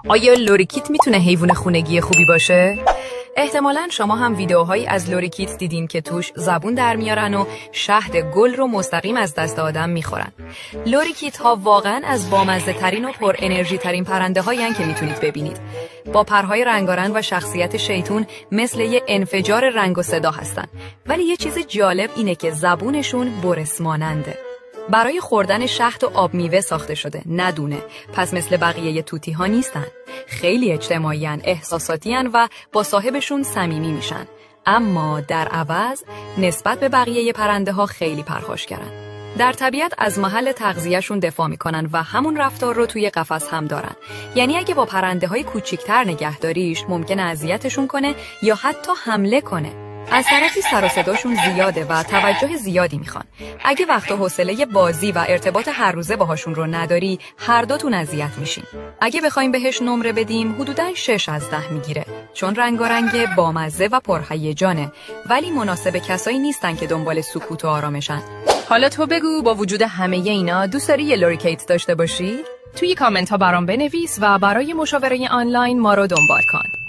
آیا لوریکیت میتونه حیوان خونگی خوبی باشه؟ احتمالاً شما هم ویدیوهایی از لوریکیت دیدین که توش زبون در میارن و شهد گل رو مستقیم از دست آدم میخورن. لوریکیت ها واقعاً از بامزه ترین و پر انرژی ترین پرنده هایی که میتونید ببینید. با پرهای رنگارنگ و شخصیت شیطون مثل یه انفجار رنگ و صدا هستن. ولی یه چیز جالب اینه که زبونشون برس ماننده. برای خوردن شهد و آب میوه ساخته شده، نه دونه. پس مثل بقیه توتی ها نیستن. خیلی اجتماعی‌ان، احساساتی‌ان و با صاحبشون صمیمی میشن. اما در عوض نسبت به بقیه پرنده ها خیلی پرخاشگرن. در طبیعت از محل تغذیه‌شون دفاع میکنن و همون رفتار رو توی قفس هم دارن. یعنی اگه با پرنده های کوچیک‌تر نگهداریش ممکنه اذیتشون کنه یا حتی حمله کنه. از طرفی سر و صداشون زیاده و توجه زیادی میخوان. اگه وقت و حوصله بازی و ارتباط هر روزه باهاشون رو نداری، هر دوتون اذیت میشین. اگه بخوایم بهش نمره بدیم، حدوداً 6 از 10 میگیره. چون رنگارنگ، بامزه و پرهیجانه، ولی مناسب کسایی نیستن که دنبال سکوت و آرامشن. حالا تو بگو با وجود همه اینا دوست داری یه لوریکیت داشته باشی؟ توی کامنت ها برام بنویس و برای مشاوره آنلاین ما رو دنبال کن.